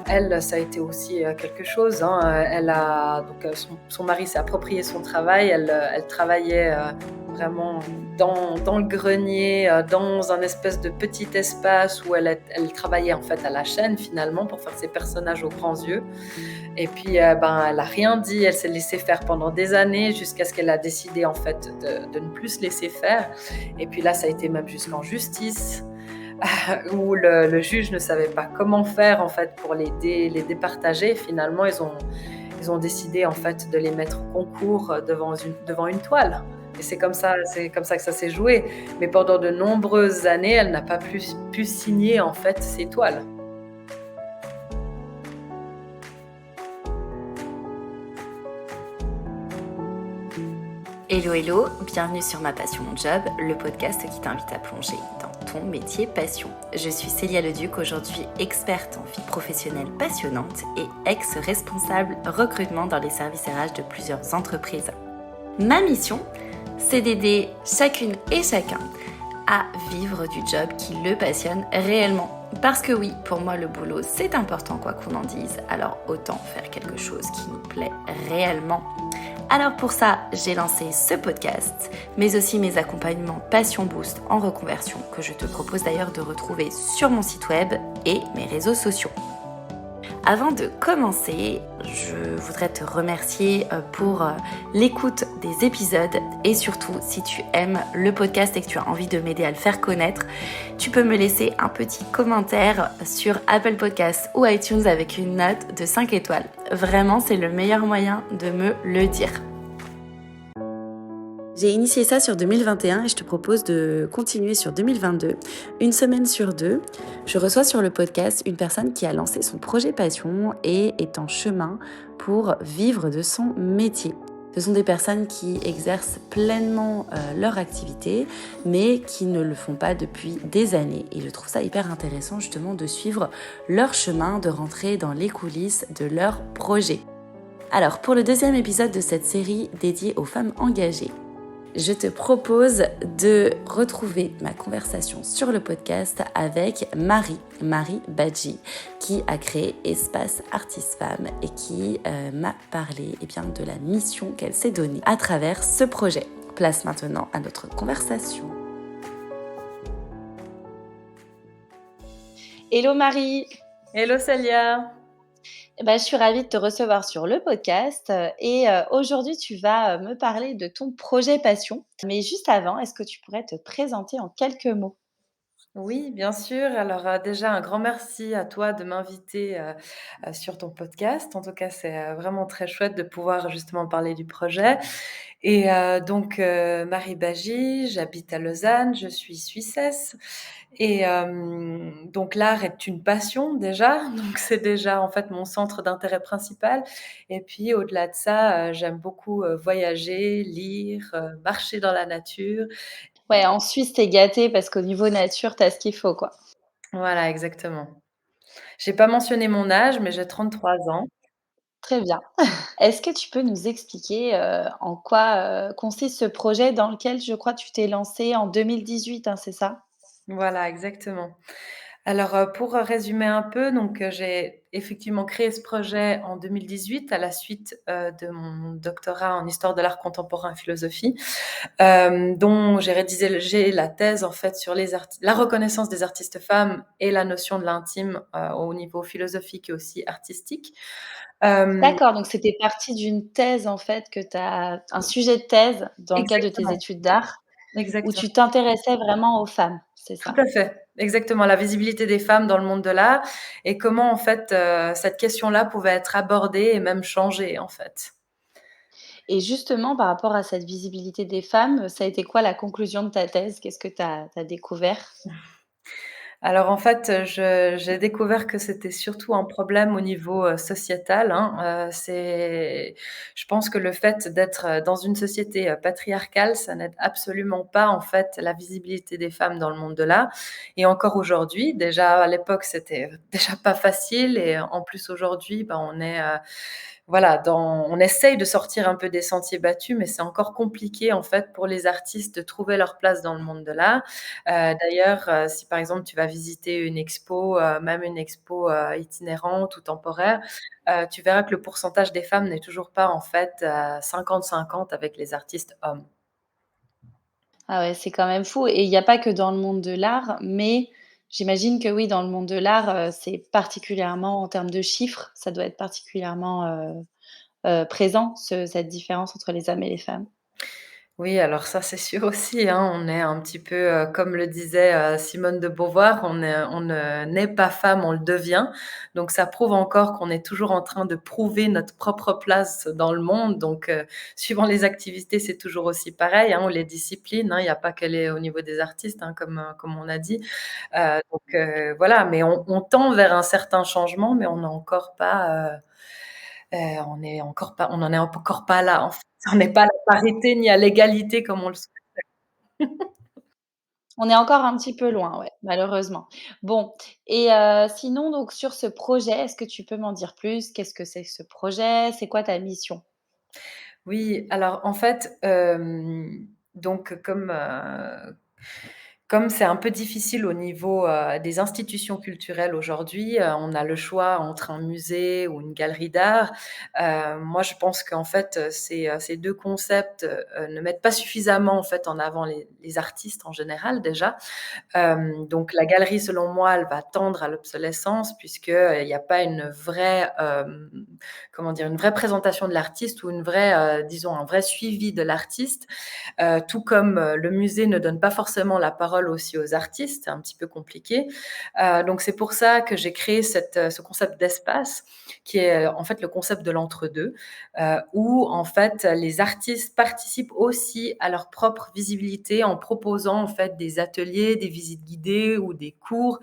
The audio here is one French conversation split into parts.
elle, ça a été aussi quelque chose, hein. Elle a donc son mari s'est approprié son travail. Elle travaillait vraiment dans le grenier, dans un espèce de petit espace où elle travaillait en fait à la chaîne finalement pour faire ses personnages aux grands yeux. Et puis, elle a rien dit. Elle s'est laissée faire pendant des années jusqu'à ce qu'elle a décidé en fait de ne plus se laisser faire. Et puis là, ça a été même jusqu'en justice. Où le juge ne savait pas comment faire en fait pour les départager. Finalement, ils ont décidé en fait de les mettre au concours devant une toile. Et c'est comme ça que ça s'est joué. Mais pendant de nombreuses années, elle n'a pas pu signer en fait ces toiles. Hello hello, bienvenue sur Ma Passion Mon Job, le podcast qui t'invite à plonger dans ton métier passion. Je suis Célia Leduc, aujourd'hui experte en vie professionnelle passionnante et ex-responsable recrutement dans les services RH de plusieurs entreprises. Ma mission, c'est d'aider chacune et chacun à vivre du job qui le passionne réellement. Parce que oui, pour moi le boulot c'est important quoi qu'on en dise, alors autant faire quelque chose qui nous plaît réellement. Alors pour ça, j'ai lancé ce podcast, mais aussi mes accompagnements Passion Boost en reconversion que je te propose d'ailleurs de retrouver sur mon site web et mes réseaux sociaux. Avant de commencer, je voudrais te remercier pour l'écoute des épisodes et surtout si tu aimes le podcast et que tu as envie de m'aider à le faire connaître, tu peux me laisser un petit commentaire sur Apple Podcasts ou iTunes avec une note de 5 étoiles. Vraiment, c'est le meilleur moyen de me le dire. J'ai initié ça sur 2021 et je te propose de continuer sur 2022. Une semaine sur deux, je reçois sur le podcast une personne qui a lancé son projet passion et est en chemin pour vivre de son métier. Ce sont des personnes qui exercent pleinement leur activité, mais qui ne le font pas depuis des années. Et je trouve ça hyper intéressant justement de suivre leur chemin, de rentrer dans les coulisses de leur projet. Alors, pour le deuxième épisode de cette série dédiée aux femmes engagées, je te propose de retrouver ma conversation sur le podcast avec Marie Badji, qui a créé Espace Artistes Femmes et qui m'a parlé de la mission qu'elle s'est donnée à travers ce projet. Place maintenant à notre conversation. Hello Marie. Hello Célia. Je suis ravie de te recevoir sur le podcast et aujourd'hui tu vas me parler de ton projet passion. Mais juste avant, est-ce que tu pourrais te présenter en quelques mots? Oui, bien sûr. Alors, déjà un grand merci à toi de m'inviter, sur ton podcast. En tout cas, c'est, vraiment très chouette de pouvoir justement parler du projet. Et Marie Bagy, j'habite à Lausanne, je suis suissesse et donc l'art est une passion déjà, donc c'est déjà en fait mon centre d'intérêt principal. Et puis au-delà de ça, j'aime beaucoup, voyager, lire, marcher dans la nature. Ouais, en Suisse, tu es gâtée parce qu'au niveau nature, tu as ce qu'il faut, quoi. Voilà, exactement. J'ai pas mentionné mon âge, mais j'ai 33 ans. Très bien. Est-ce que tu peux nous expliquer, en quoi, consiste ce projet dans lequel je crois tu t'es lancée en 2018, hein, c'est ça? Voilà, exactement. Alors, pour résumer un peu, j'ai effectivement créé ce projet en 2018 à la suite, de mon doctorat en histoire de l'art contemporain et philosophie, dont j'ai la thèse en fait sur la reconnaissance des artistes femmes et la notion de l'intime, au niveau philosophique et aussi artistique. Hem D'accord, donc c'était parti d'une thèse, en fait, que tu as un sujet de thèse dans le cadre de tes Exactement, études d'art, où exactement. tu t'intéressais vraiment aux femmes, c'est Tout ça? à fait, exactement, la visibilité des femmes dans le monde de l'art et comment en fait, cette question-là pouvait être abordée et même changée en fait. Et justement, par rapport à cette visibilité des femmes, ça a été quoi la conclusion de ta thèse? Qu'est-ce que tu as découvert? Alors en fait, j'ai découvert que c'était surtout un problème au niveau, sociétal, hein, je pense que le fait d'être, dans une société, patriarcale, ça n'aide absolument pas en fait la visibilité des femmes dans le monde de l'art et encore aujourd'hui, déjà à l'époque, c'était déjà pas facile et en plus aujourd'hui, on est, voilà, on essaye de sortir un peu des sentiers battus, mais c'est encore compliqué, en fait, pour les artistes de trouver leur place dans le monde de l'art. D'ailleurs, si par exemple tu vas visiter une expo, même une expo, itinérante ou temporaire, tu verras que le pourcentage des femmes n'est toujours pas, en fait, 50-50 avec les artistes hommes. Ah ouais, c'est quand même fou et il y a pas que dans le monde de l'art, mais j'imagine que oui, dans le monde de l'art, c'est particulièrement en termes de chiffres, ça doit être particulièrement, présent cette différence entre les hommes et les femmes? Oui, alors ça, c'est sûr aussi, hein. On est un petit peu, comme le disait, Simone de Beauvoir, on ne naît pas femme, on le devient. Donc ça prouve encore qu'on est toujours en train de prouver notre propre place dans le monde. Donc, suivant les activités, c'est toujours aussi pareil, hein, ou les disciplines, hein. Il n'y a pas que les au niveau des artistes, hein, comme on a dit. Voilà, mais on tend vers un certain changement, mais on n'est encore pas, on n'en est encore pas là, en fait. On n'est pas à la parité ni à l'égalité comme on le souhaite. On est encore un petit peu loin, ouais, malheureusement. Bon et sinon donc sur ce projet, est-ce que tu peux m'en dire plus? Qu'est-ce que c'est que ce projet? C'est quoi ta mission? Oui, alors en fait, donc comme c'est un peu difficile au niveau, des institutions culturelles aujourd'hui, on a le choix entre un musée ou une galerie d'art. Moi, je pense qu'en fait, ces 2 concepts, ne mettent pas suffisamment, en fait, en avant les artistes en général déjà. Donc la galerie, selon moi, elle va tendre à l'obsolescence puisque, il y a pas une vraie, comment dire? Une vraie présentation de l'artiste ou une vraie, disons un vrai suivi de l'artiste. Tout comme, le musée ne donne pas forcément la parole aussi aux artistes, c'est un petit peu compliqué. Donc c'est pour ça que j'ai créé ce concept d'espace qui est, en fait, le concept de l'entre-deux, où en fait, les artistes participent aussi à leur propre visibilité en proposant en fait des ateliers, des visites guidées ou des cours,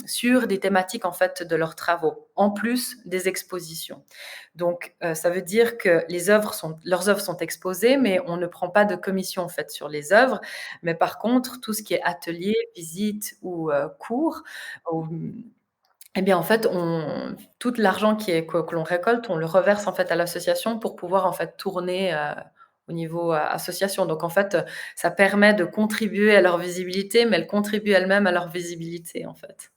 sur des thématiques en fait de leurs travaux, en plus des expositions. Donc, ça veut dire que leurs œuvres sont exposées, mais on ne prend pas de commission en fait sur les œuvres. Mais par contre, tout ce qui est atelier, visite ou, cours, ou eh bien, en fait, tout l'argent que l'on récolte, on le reverse en fait à l'association pour pouvoir en fait tourner, au niveau, association. Donc en fait, ça permet de contribuer à leur visibilité, mais elles contribuent elles-mêmes à leur visibilité, en fait.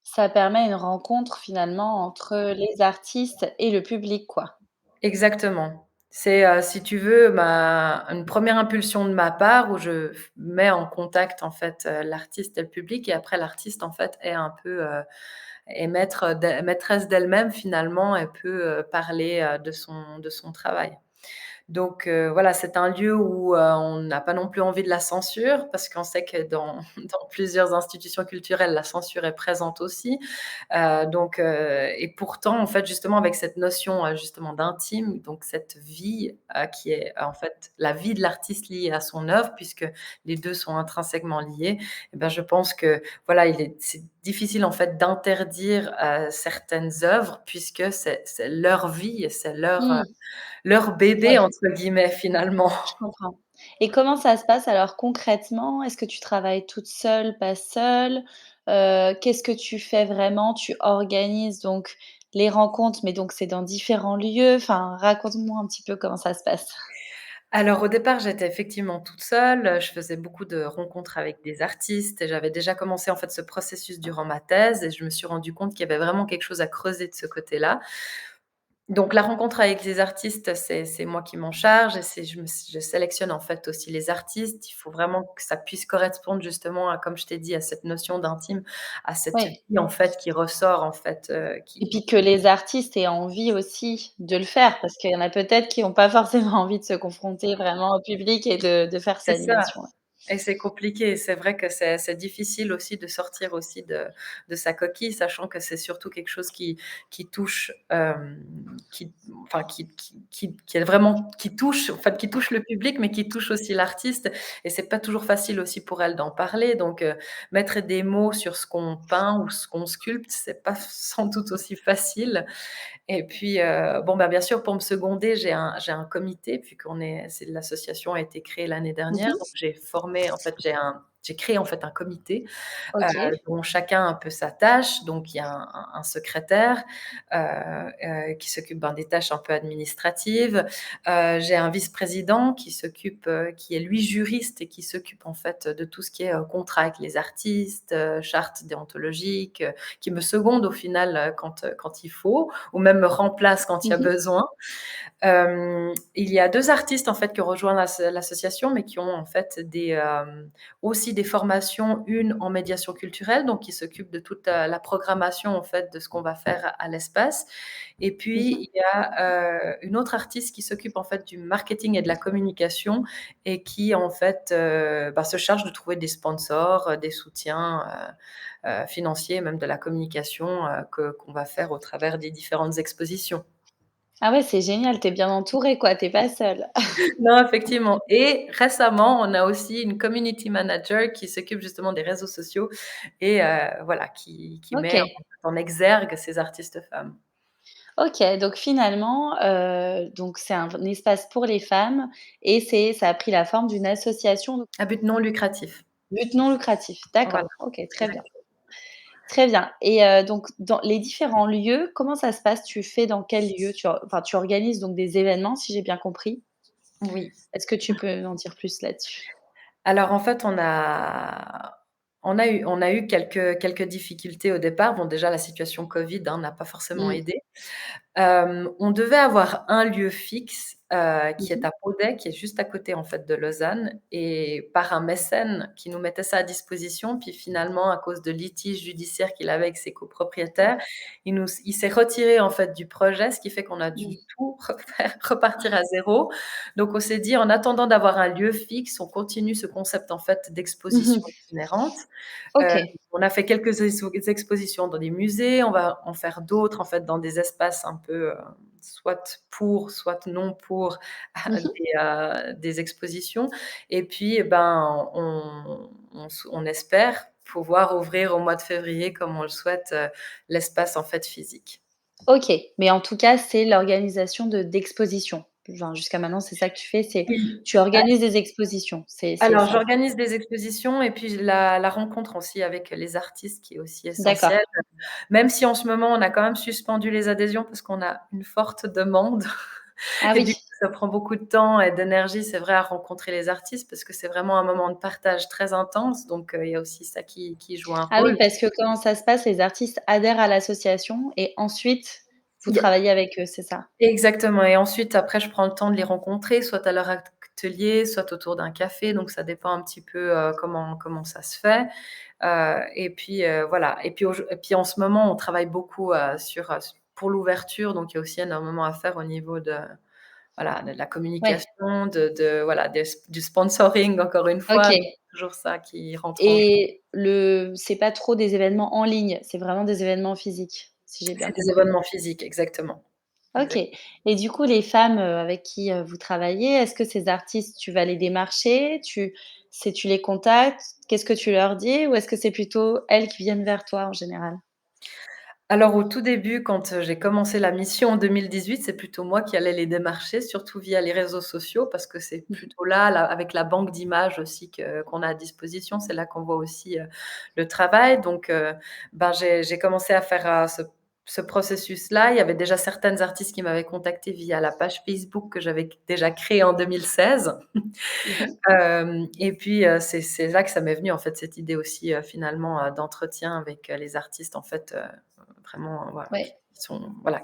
Ça permet une rencontre finalement entre les artistes et le public, quoi. Exactement. C'est, si tu veux, ma une première impulsion de ma part où je mets en contact, en fait, l'artiste et le public et après l'artiste, en fait, est un peu, est maîtresse d'elle-même finalement. Elle peut, parler, de son travail. Donc voilà, c'est un lieu où, on n'a pas non plus envie de la censure parce qu'on sait que dans dans plusieurs institutions culturelles, la censure est présente aussi. Et pourtant, en fait, justement, avec cette notion, justement d'intime, donc cette vie, qui est, en fait, la vie de l'artiste liée à son œuvre, puisque les 2 sont intrinsèquement liés, et ben, je pense que, voilà, c'est difficile, en fait, d'interdire, certaines œuvres puisque c'est leur vie et c'est Mmh, leur «bébé» ouais, entre guillemets, finalement. je comprends et comment ça se passe alors concrètement? Est-ce que tu travailles toute seule, pas seule? Qu'est-ce que tu fais vraiment? Tu organises donc les rencontres, mais donc c'est dans différents lieux? Enfin, raconte-moi un petit peu comment ça se passe. Alors au départ, j'étais effectivement toute seule, je faisais beaucoup de rencontres avec des artistes et j'avais déjà commencé en fait ce processus durant ma thèse et je me suis rendu compte qu'il y avait vraiment quelque chose à creuser de ce côté-là. Donc la rencontre avec les artistes, c'est moi qui m'en charge et je sélectionne en fait aussi les artistes. Il faut vraiment que ça puisse correspondre justement à, comme je t'ai dit, à cette notion d'intime, à cette Oui. vie en fait qui ressort en fait, Et qui puis que les artistes aient envie aussi de le faire, parce qu'il y en a peut-être qui ont pas forcément envie de se confronter vraiment au public et de faire cette c'est ça. animation, ouais. Et c'est compliqué. C'est vrai que c'est difficile aussi de sortir aussi de sa coquille, sachant que c'est surtout quelque chose qui touche, qui enfin qui est vraiment qui touche le public, mais qui touche aussi l'artiste et c'est pas toujours facile aussi pour elle d'en parler. Donc, mettre des mots sur ce qu'on peint ou ce qu'on sculpte, c'est pas sans doute aussi facile. Et puis, bon, bah, bien sûr, pour me seconder, j'ai un comité, c'est l'association a été créée l'année Mmh dernière, mh. donc j'ai formé en fait, j'ai créé en fait un comité OK. dont chacun a un peu sa tâche. Donc il y a un secrétaire qui s'occupe des tâches un peu administratives. J'ai un vice-président qui est lui juriste et qui s'occupe en fait de tout ce qui est contrat avec les artistes, charte déontologique, qui me seconde au final quand il faut, ou même me remplace quand il y a Mmh. besoin. Il y a 2 artistes en fait qui ont rejoint l'association, mais qui ont en fait aussi des formations, une en médiation culturelle, donc qui s'occupe de toute la programmation en fait de ce qu'on va faire à l'espace. Et Mmh. puis il y a une autre artiste qui s'occupe en fait du marketing et de la communication et qui en fait se charge de trouver des sponsors, des soutiens financiers, même de la communication qu'on va faire au travers des différentes expositions. Ah ouais, c'est génial, tu es bien entourée quoi, tu es pas seule. Non, effectivement. Et récemment, on a aussi une community manager qui s'occupe justement des réseaux sociaux et voilà, qui met OK. en exergue ces artistes femmes. OK, donc finalement, donc c'est un espace pour les femmes et ça a pris la forme d'une association, donc À but non lucratif. but non lucratif. Voilà, D'accord, OK, très bien. exact. Très bien et donc dans les différents lieux, comment ça se passe? Tu fais dans quel lieu? Tu organises donc des événements, si j'ai bien compris? Oui. Est-ce que tu peux en dire plus là-dessus? Alors en fait, on a eu quelques difficultés au départ. Bon, déjà la situation covid, n'a pas forcément Mmh. aidé. On devait avoir un lieu fixe, qui est Mmh. à Paudet, qui est juste à côté, en fait, de Lausanne, et par un mécène qui nous mettait ça à disposition. Puis finalement, à cause de litiges judiciaires qu'il avait avec ses copropriétaires, il s'est retiré, en fait, du projet, ce qui fait qu'on a dû Mmh. tout refaire, repartir à zéro. Donc on s'est dit: «En attendant d'avoir un lieu fixe, on continue ce concept, en fait, d'exposition Mmh. itinérante». Heu, OK. on a fait quelques expositions dans des musées, on va en faire d'autres, en fait, dans des espaces un peu, soit pour, soit non pour Mmh. des expositions. Et puis, on espère pouvoir ouvrir au mois de février, comme on le souhaite, l'espace, en fait, physique. OK, mais en tout cas, c'est l'organisation d'expositions. Enfin, jusqu'à maintenant, c'est ça que tu fais, c'est Oui. tu organises des expositions, c'est Alors, ça? j'organise des expositions et puis la rencontre aussi avec les artistes qui est aussi D'accord. essentielle. Même si en ce moment, on a quand même suspendu les adhésions parce qu'on a une forte demande Ah et du coup, oui. ça prend beaucoup de temps et d'énergie, c'est vrai, à rencontrer les artistes parce que c'est vraiment un moment de partage très intense. Donc, il y a aussi ça qui joue un Ah oui, rôle. parce que comment ça se passe? Les artistes adhèrent à l'association et ensuite vous Il y a travaillez avec eux, c'est ça? Exactement, et ensuite, après, je prends le temps de les rencontrer, soit à leur atelier, soit autour d'un café, donc ça dépend un petit peu, comment ça se fait. Et puis, voilà, et puis en ce moment, on travaille beaucoup, pour l'ouverture, donc il y a aussi énormément à faire au niveau de, voilà, de la Ouais, communication, voilà, du sponsoring, encore une fois, donc OK, toujours ça qui rentre en jeu. et c'est pas trop des événements en ligne, c'est vraiment des événements physiques, si j'ai bien C'est des compris? événements physiques, exactement. OK, Exact. et du coup, les femmes, avec qui, vous travaillez, est-ce que ces artistes, tu vas les démarcher? Tu les contactes? Qu'est-ce que tu leur dis? Ou est-ce que c'est plutôt elles qui viennent vers toi en général? Alors au tout début, quand, j'ai commencé la mission en 2018, c'est plutôt moi qui allais les démarcher, surtout via les réseaux sociaux, parce que c'est Mmh. plutôt là, avec la banque d'images aussi qu'on a à disposition, c'est là qu'on voit aussi, le travail. Donc, j'ai commencé à faire, ce processus-là. Il y avait déjà certaines artistes qui m'avaient contactée via la page Facebook que j'avais déjà créée en 2016. Mmh. Et puis, c'est là que ça m'est venu, en fait, cette idée aussi, finalement, d'entretien avec, les artistes, en fait, vraiment, voilà, Ouais,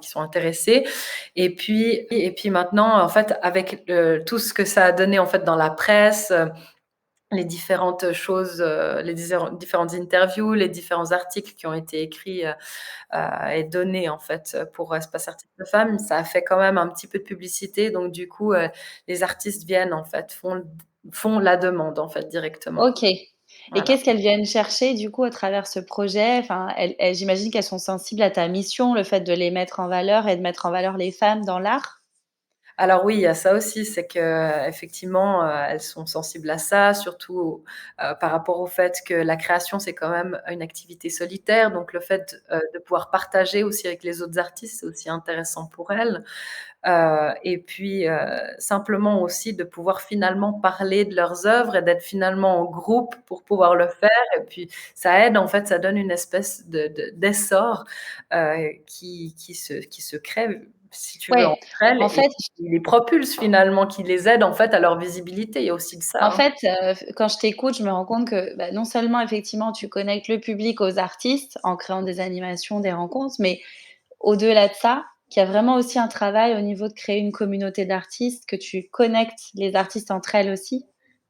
qui sont intéressés. Et puis maintenant, en fait, avec tout ce que ça a donné, en fait, dans la presse, les différentes choses, les différentes interviews, les différents articles qui ont été écrits, et donnés, en fait, pour Espace Artistes Femmes, ça a fait quand même un petit peu de publicité. Donc du coup, les artistes viennent, en fait, font la demande, en fait, directement. OK, et Voilà. qu'est-ce qu'elles viennent chercher du coup à travers ce projet? Enfin, elles j'imagine qu'elles sont sensibles à ta mission, le fait de les mettre en valeur et de mettre en valeur les femmes dans l'art? Alors oui, il y a ça aussi, c'est qu'effectivement, elles sont sensibles à ça, surtout, par rapport au fait que la création, c'est quand même une activité solitaire. Donc le fait, de pouvoir partager aussi avec les autres artistes, c'est aussi intéressant pour elles. Et puis, simplement aussi de pouvoir finalement parler de leurs œuvres et d'être finalement en groupe pour pouvoir le faire et puis ça aide en fait, ça donne une espèce d'essor, qui se crée, si tu veux, Ouais, entre elles en et fait qui les propulse finalement, qui les aide en fait à leur visibilité. Il y a aussi de ça, En hein. fait, quand je t'écoute, je me rends compte que, bah, non seulement effectivement tu connectes le public aux artistes en créant des animations, des rencontres, mais au-delà de ça, qu'il y a vraiment aussi un travail au niveau de créer une communauté d'artistes, que tu connectes les artistes entre elles aussi,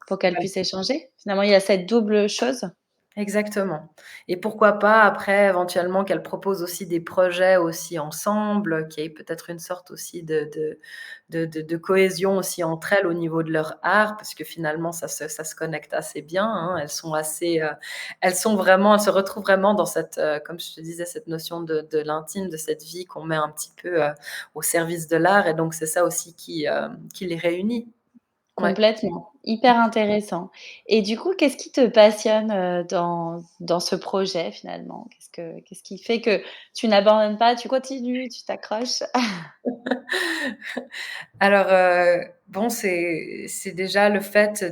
pour qu'elles Ouais. puissent échanger. Finalement, il y a cette double chose. Exactement et pourquoi pas après éventuellement qu'elles proposent aussi des projets aussi ensemble, qu'il y ait peut-être une sorte aussi de cohésion aussi entre elles au niveau de leur art parce que finalement ça se connecte assez bien, hein. Elles sont assez, elles se retrouvent vraiment dans cette, comme je te disais, cette notion de l'intime, de cette vie qu'on met un petit peu, au service de l'art et donc c'est ça aussi qui les réunit. Ouais. Complètement, hyper intéressant et du coup, qu'est-ce qui te passionne, dans ce projet finalement? Qu'est-ce qui fait que tu n'abandonnes pas, tu continues, tu t'accroches? Alors, bon, c'est déjà le fait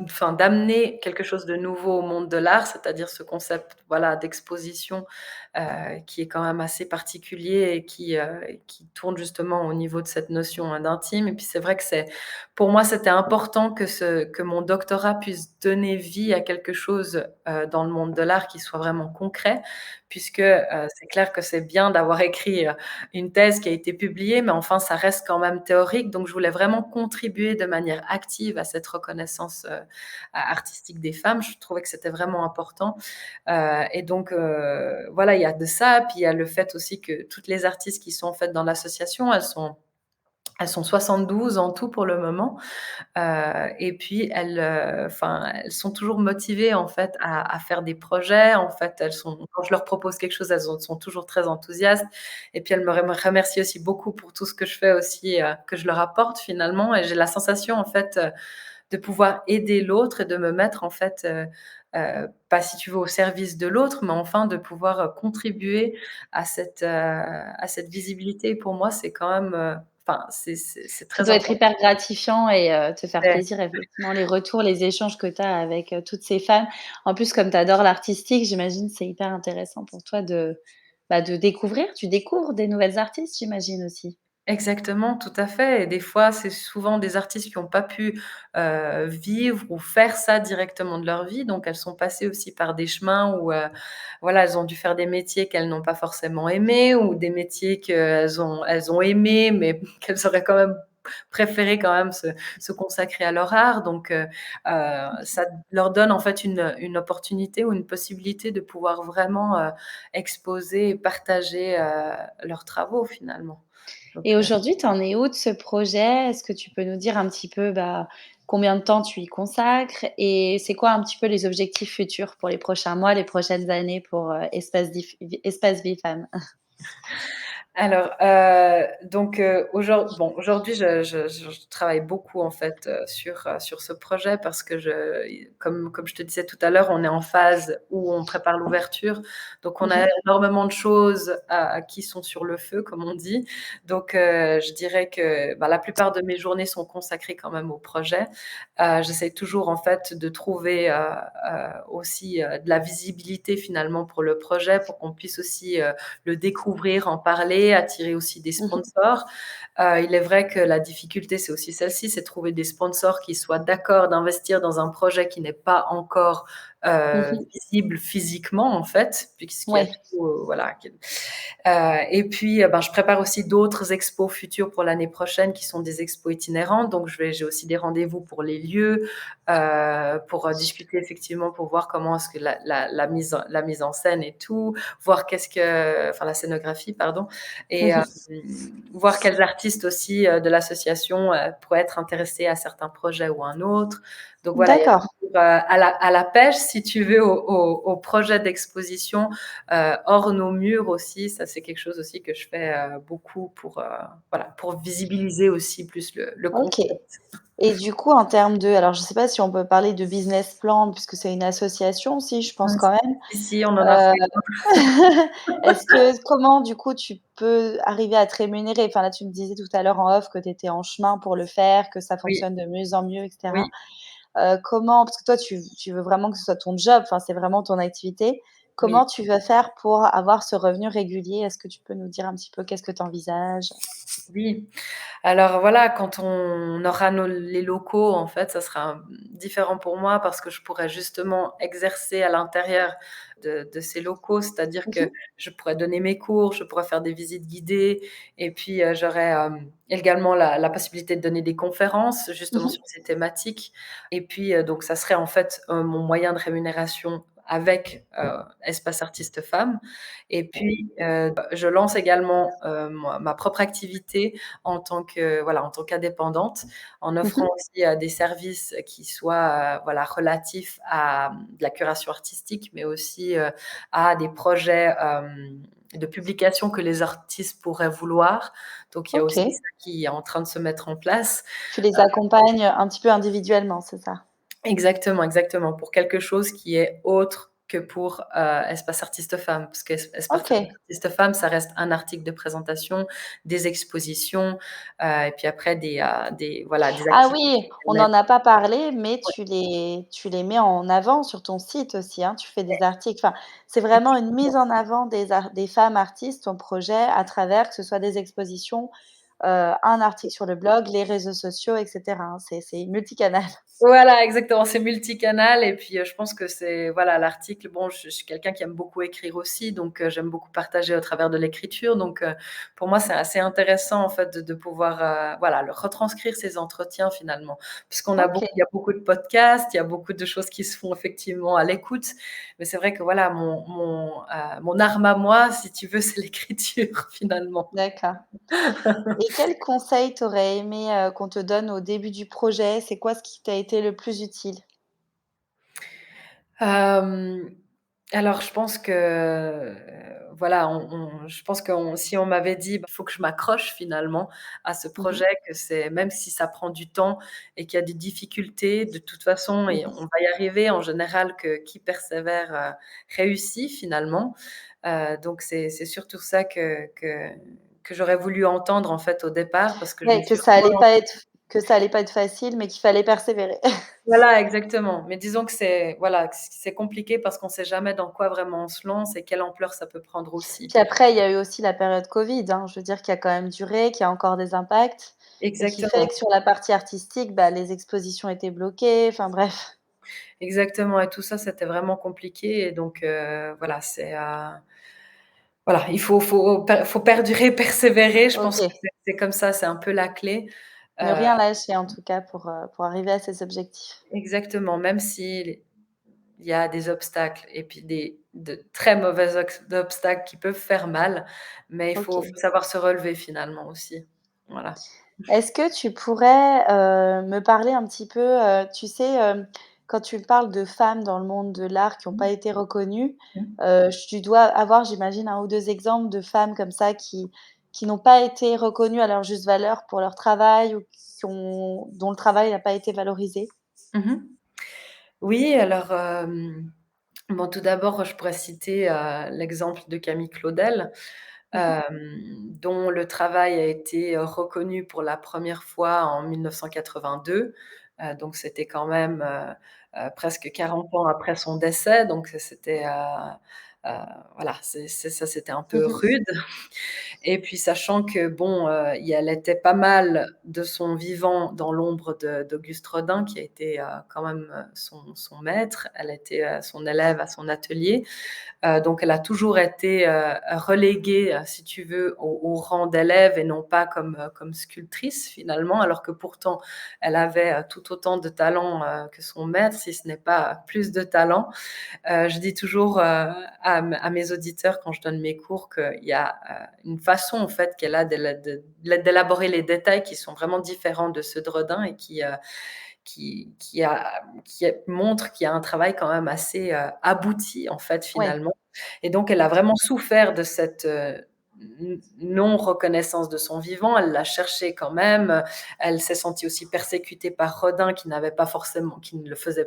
enfin, d'amener quelque chose de nouveau au monde de l'art, c'est-à-dire ce concept, voilà, d'exposition, qui est quand même assez particulier et qui tourne justement au niveau de cette notion, hein, d'intime et puis c'est vrai que pour moi, c'était important que mon doctorat puisse donner vie à quelque chose, dans le monde de l'art qui soit vraiment concret puisque, c'est clair que c'est bien d'avoir écrit, une thèse qui a été publiée, mais enfin, ça reste quand même théorique. Donc, je voulais vraiment contribuer de manière active à cette reconnaissance artistique des femmes. Je trouvais que c'était vraiment important. Et donc, voilà, il y a de ça. Puis, il y a le fait aussi que toutes les artistes qui sont en fait dans l'association, elles sont 72 en tout pour le moment. Et puis enfin, elles sont toujours motivées en fait à faire des projets. En fait, quand je leur propose quelque chose, sont toujours très enthousiastes et puis elles me remercient aussi beaucoup pour tout ce que je fais aussi, que je leur apporte finalement et j'ai la sensation en fait, de pouvoir aider l'autre et de me mettre en fait, pas si tu veux au service de l'autre, mais enfin de pouvoir, contribuer à cette visibilité. Pour moi, c'est quand même, enfin, c'est Ça très doit être important. hyper gratifiant et te faire plaisir effectivement les retours, les échanges que tu as avec, toutes ces femmes. En plus, comme tu adores l'artistique, j'imagine c'est hyper intéressant pour toi de découvrir. Tu découvres des nouvelles artistes, j'imagine aussi? Exactement, tout à fait et des fois, c'est souvent des artistes qui ont pas pu, vivre ou faire ça directement de leur vie, donc elles sont passées aussi par des chemins où, voilà, elles ont dû faire des métiers qu'elles n'ont pas forcément aimés ou des métiers qu'elles ont aimés, mais qu'elles auraient quand même préféré quand même se consacrer à leur art, donc ça leur donne en fait une opportunité ou une possibilité de pouvoir vraiment, exposer et partager, leurs travaux finalement. Donc, Et aujourd'hui, tu en es où de ce projet? Est-ce que tu peux nous dire un petit peu, bah, combien de temps tu y consacres? Et c'est quoi un petit peu les objectifs futurs pour les prochains mois, les prochaines années pour, Espace Vie Femmes? alors, donc, aujourd'hui, je travaille beaucoup en fait, sur ce projet parce que comme je te disais tout à l'heure, on est en phase où on prépare l'ouverture. Donc on a Mmh. énormément de choses qui sont sur le feu, comme on dit. Donc, je dirais que, bah, la plupart de mes journées sont consacrées quand même au projet. J'essaie toujours en fait de trouver, aussi, de la visibilité finalement pour le projet, pour qu'on puisse aussi, le découvrir, en parler, attirer aussi des Mmh. sponsors. Il est vrai que la difficulté, c'est aussi celle-ci, c'est trouver des sponsors qui soient d'accord d'investir dans un projet qui n'est pas encore, Mmh. visible physiquement, en fait, puisqu'il y a Ouais. tout, voilà, et puis, ben, je prépare aussi d'autres expos futures pour l'année prochaine qui sont des expos itinérantes. Donc j'ai aussi des rendez-vous pour les lieux, pour, discuter effectivement, pour voir comment est-ce que la mise en scène et tout, voir enfin la scénographie, pardon et Mmh. voir quels artistes aussi, de l'association, pourraient être intéressés à certains projets ou un autre. Donc voilà, il y a D'accord. toujours, à la pêche si tu veux, au projet d'exposition hors nos murs aussi. Ça, c'est quelque chose aussi que je fais beaucoup pour visibiliser aussi plus le OK. concept. Et du coup, en termes de alors je ne sais pas si on peut parler de business plan puisque c'est une association aussi, je pense quand même. Si, on en a Heu, fait. est-ce que comment du coup tu peux arriver à te rémunérer? Enfin là, tu me disais tout à l'heure en off que tu étais en chemin pour le faire, que ça Oui, fonctionne de mieux en mieux et oui, cetera. Comment parce que toi tu veux vraiment que ce soit ton job, enfin c'est vraiment ton activité. oui. Comment tu vas faire pour avoir ce revenu régulier? Est-ce que tu peux nous dire un petit peu qu'est-ce que tu envisages? Oui. Alors voilà, quand on aura les locaux, en fait, ça sera différent pour moi parce que je pourrais justement exercer à l'intérieur de ces locaux. C'est-à-dire Mmh. que je pourrais donner mes cours, je pourrais faire des visites guidées et puis j'aurais également la possibilité de donner des conférences justement Mmh. sur ces thématiques. Et puis donc ça serait en fait mon moyen de rémunération avec Espace Artistes Femmes. Et puis je lance également ma propre activité en tant qu'indépendante, en offrant Mmh. aussi des services qui soient relatifs à de la curation artistique, mais aussi à des projets de publication que les artistes pourraient vouloir. Donc il y a aussi OK. ça qui est en train de se mettre en place. Tu les accompagnes un petit peu individuellement, c'est ça? Exactement, exactement, pour quelque chose qui est autre que pour Espace Artistes Femmes. Parce qu'Espace OK. Artistes Femmes, ça reste un article de présentation, des expositions, et puis après des Ah activités oui, on événements. n'en a pas parlé, mais Ouais, tu les mets en avant sur ton site aussi, hein? Tu fais des articles, enfin, c'est vraiment une mise exactement. en avant des femmes artistes, ton projet, à travers que ce soit des expositions, un article sur le blog, les réseaux sociaux et cetera, hein? C'est multicanal. Voilà, exactement, c'est multicanal et puis, je pense que c'est voilà, l'article bon, je suis quelqu'un qui aime beaucoup écrire aussi, donc j'aime beaucoup partager au travers de l'écriture, donc pour moi, c'est assez intéressant, en fait, de pouvoir, le retranscrire ces entretiens, finalement. Puisqu'on a OK. beaucoup il y a beaucoup de podcasts, il y a beaucoup de choses qui se font effectivement à l'écoute, mais c'est vrai que voilà, mon arme à moi, si tu veux, c'est l'écriture, finalement. D'accord. Et quel conseil tu aurais aimé, qu'on te donne au début du projet? C'est quoi ce qui t'a été le plus utile? Hem, alors je pense que, je pense que si on m'avait dit: «Bah, faut que je m'accroche finalement à ce Mmh mh. projet, que c'est même si ça prend du temps et qu'il y a des difficultés, de toute façon et Mmh. on va y arriver en général, que qui persévère, réussit finalement». Donc c'est surtout ça que j'aurais voulu entendre en fait au départ parce que je me Ouais, suis que ça allait pas être facile, mais qu'il fallait persévérer. voilà, exactement. Mais disons que c'est compliqué parce qu'on sait jamais dans quoi vraiment on se lance et quelle ampleur ça peut prendre aussi. Puis après, il y a eu aussi la période Covid, hein, je veux dire qui a quand même duré, qui a encore des impacts et qui fait Exactement, que sur la partie artistique, bah, les expositions étaient bloquées, enfin bref. exactement et tout ça, c'était vraiment compliqué et donc voilà, faut perdurer, persévérer. Je pense que OK. c'est comme ça, c'est un peu la clé. Ne Heu, rien lâcher en tout cas pour arriver à ses objectifs. exactement, même s'il y a des obstacles et puis de très mauvais obstacles qui peuvent faire mal, mais il faut OK. savoir se relever finalement aussi. Voilà. Est-ce que tu pourrais, me parler un petit peu, tu sais, quand tu parles de femmes dans le monde de l'art qui ont pas été reconnues, Mmh. tu dois avoir, j'imagine, un ou 2 exemples de femmes comme ça qui n'ont pas été reconnues à leur juste valeur pour leur travail ou dont le travail n'a pas été valorisé? Mmh. Oui, alors, bon, tout d'abord, je pourrais citer, l'exemple de Camille Claudel, Mmh mh. dont le travail a été, reconnu pour la première fois en 1982. Donc c'était quand même, presque 40 ans après son décès, donc c'était, heu, voilà, ça, c'était un peu Mmh. rude. Et puis sachant que bon, elle était pas mal de son vivant dans l'ombre d'Auguste Rodin qui a été, quand même, son maître. Elle était, son élève à son atelier. Donc elle a toujours été, reléguée, si tu veux, au rang d'élève et non pas comme sculptrice finalement, alors que pourtant elle avait, tout autant de talent, que son maître, si ce n'est pas plus de talent. Je dis toujours, à mes auditeurs quand je donne mes cours qu'il y a, une façon en fait qu'elle a d'élaborer les détails qui sont vraiment différents de ceux de Rodin et montre qu'il y a un travail quand même assez, abouti, en fait, Ouais, finalement. Et donc elle a vraiment souffert de cette, non-reconnaissance de son vivant. Elle l'a cherché quand même. Elle s'est sentie aussi persécutée par Rodin qui ne le faisait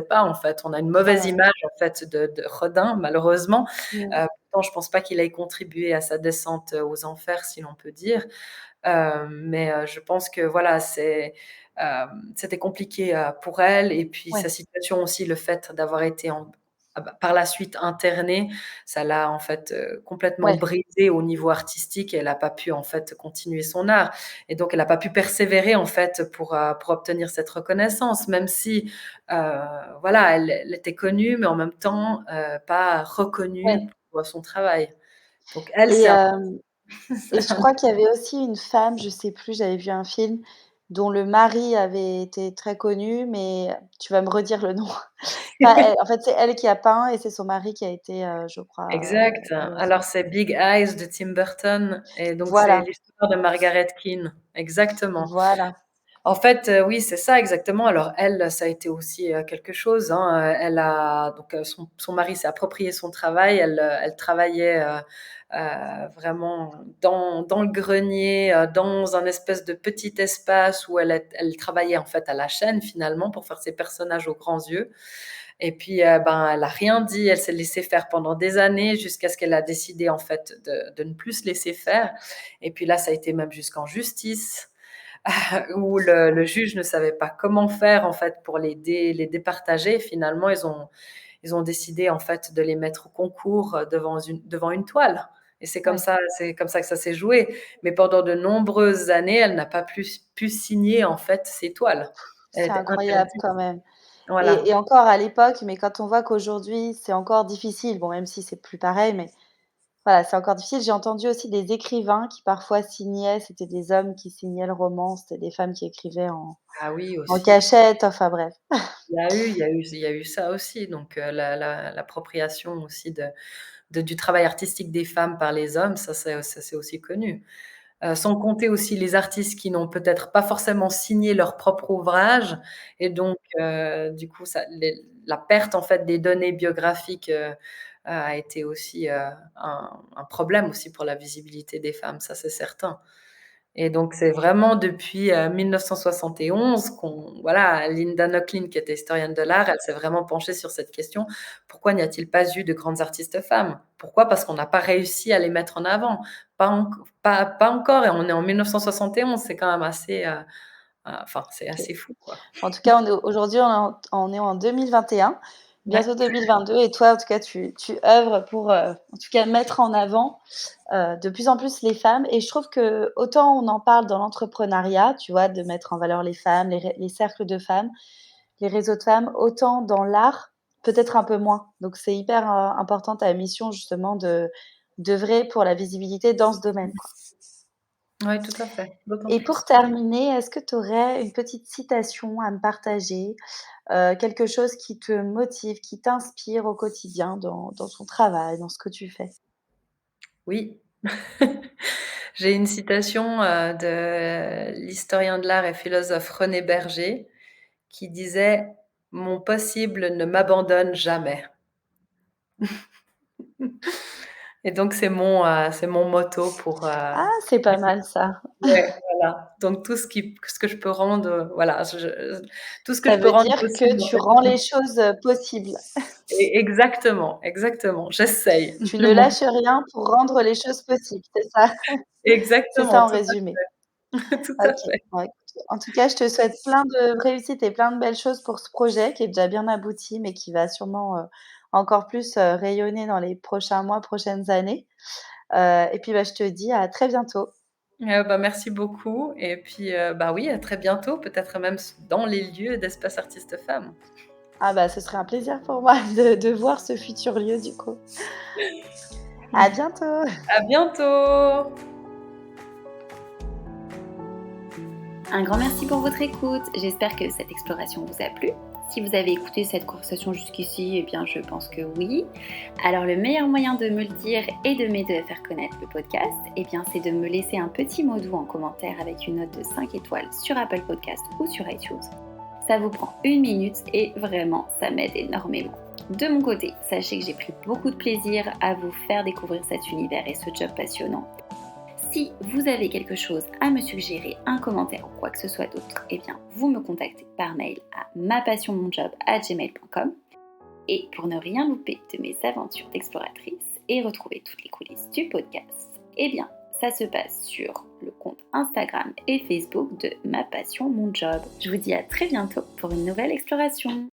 pas, en fait. On a une oh mauvaise là là. image, en fait, de Rodin, malheureusement. Mmh. Pourtant, je pense pas qu'il ait contribué à sa descente aux enfers, si l'on peut dire. Mais je pense que voilà, c'était compliqué pour elle. Et puis sa Ouais, situation aussi, le fait d'avoir été par la suite internée, ça l'a en fait complètement ouais, brisée au niveau artistique et elle n'a pas pu en fait continuer son art. Et donc elle n'a pas pu persévérer en fait pour obtenir cette reconnaissance, même si voilà, elle était connue, mais en même temps pas reconnue ouais. pour son travail. Donc elle, Et c'est un hem et je crois qu'il y avait aussi une femme, je sais plus, j'avais vu un film dont le mari avait été très connu, mais tu vas me redire le nom. Pas elle, en fait, c'est elle qui a peint et c'est son mari qui a été, je crois, Exact. Alors malheureusement c'est Big Eyes de Tim Burton et donc c'est voilà, l'histoire de Margaret Keane. Exactement. voilà, En fait, oui, c'est ça exactement. Alors elle, ça a été aussi, quelque chose, hein, elle a donc son mari s'est approprié son travail. Elle travaillait, vraiment dans le grenier, dans un espèce de petit espace où elle travaillait en fait à la chaîne finalement pour faire ses personnages aux grands yeux. Et puis, ben, elle a rien dit, elle s'est laissée faire pendant des années jusqu'à ce qu'elle a décidé en fait de ne plus se laisser faire. Et puis là, ça a été même jusqu'en justice où le juge ne savait pas comment faire en fait pour les départager. Finalement, ils ont décidé en fait de les mettre au concours devant une toile. Et ouais. c'est comme ça que ça s'est joué. Mais pendant de nombreuses années, elle n'a pas pu signer en fait ces toiles. Elle C'est était incroyable interdite. quand même Voilà. et encore à l'époque, mais quand on voit qu'aujourd'hui, c'est encore difficile, bon, même si c'est plus pareil, mais voilà, c'est encore difficile. J'ai entendu aussi des écrivains qui parfois signaient, c'était des hommes qui signaient le roman, c'était des femmes qui écrivaient Ah oui, en aussi. cachette, enfin bref. Il y a eu ça aussi, donc l'appropriation aussi du travail artistique des femmes par les hommes, ça c'est aussi connu. Sans compter aussi les artistes qui n'ont peut-être pas forcément signé leur propre ouvrage et donc du coup la perte en fait des données biographiques, a été aussi, un problème aussi pour la visibilité des femmes, ça c'est certain. Et donc c'est vraiment depuis, 1971 qu'on voilà, Linda Nochlin qui était historienne de l'art, elle s'est vraiment penchée sur cette question. Pourquoi n'y a-t-il pas eu de grandes artistes femmes? Pourquoi? Parce qu'on n'a pas réussi à les mettre en avant. Pas encore et on est en 1971, c'est quand même assez, enfin c'est OK. assez fou, quoi. En tout cas, aujourd'hui, on est en 2021, Ouais. bientôt 2022 et toi, en tout cas, tu œuvres pour, en tout cas, mettre en avant, de plus en plus les femmes et je trouve que autant on en parle dans l'entrepreneuriat, tu vois? De mettre en valeur les femmes, les cercles de femmes, les réseaux de femmes, autant dans l'art, peut-être un peu moins. Donc c'est hyper, important ta mission justement d'œuvrer pour la visibilité dans ce domaine, quoi. Ouais, tout à fait, d'autant Et pour plus. terminer, est-ce que tu aurais une petite citation à me partager? Quelque chose qui te motive, qui t'inspire au quotidien dans ton travail, dans ce que tu fais? Oui. J'ai une citation, de l'historien de l'art et philosophe René Berger qui disait: «Mon possible ne m'abandonne jamais». Et donc c'est mon motto pour, Ah, c'est pas mal ça. ouais, voilà. Donc ce que je peux rendre, voilà, tout ce que Ça je peux veut rendre dire que possible en tu fait rends les choses, possibles. exactement, exactement, j'essaye Tu de ne mon lâches rien pour rendre les choses possibles, c'est ça? C'est exactement, ça en tout à résumé. fait, tout à OK. fait. Bon écoute, en tout cas, je te souhaite plein de réussite et plein de belles choses pour ce projet qui est déjà bien abouti, mais qui va sûrement, encore plus, rayonner dans les prochains mois, prochaines années. Et puis, bah, je te dis à très bientôt. Bah, merci beaucoup et puis, bah, oui, à très bientôt, peut-être même dans les lieux d'Espace Artistes Femmes. Ah bah, ce serait un plaisir pour moi de voir ce futur lieu du coup. À bientôt. À bientôt! Un grand merci pour votre écoute. J'espère que cette exploration vous a plu. Si vous avez écouté cette conversation jusqu'ici, eh bien je pense que oui. Alors le meilleur moyen de me le dire et de m'aider à faire connaître le podcast, eh bien c'est de me laisser un petit mot doux en commentaire avec une note de 5 étoiles sur Apple Podcast ou sur iTunes. Ça vous prend 1 minute et vraiment, ça m'aide énormément. De mon côté, sachez que j'ai pris beaucoup de plaisir à vous faire découvrir cet univers et ce job passionnant. Si vous avez quelque chose à me suggérer, un commentaire ou quoi que ce soit d'autre, eh bien, vous me contactez par mail à mapassionmonjob@gmail.com. Et pour ne rien louper de mes aventures d'exploratrice et retrouver toutes les coulisses du podcast, eh bien, ça se passe sur le compte Instagram et Facebook de Ma Passion Mon Job. Je vous dis à très bientôt pour une nouvelle exploration.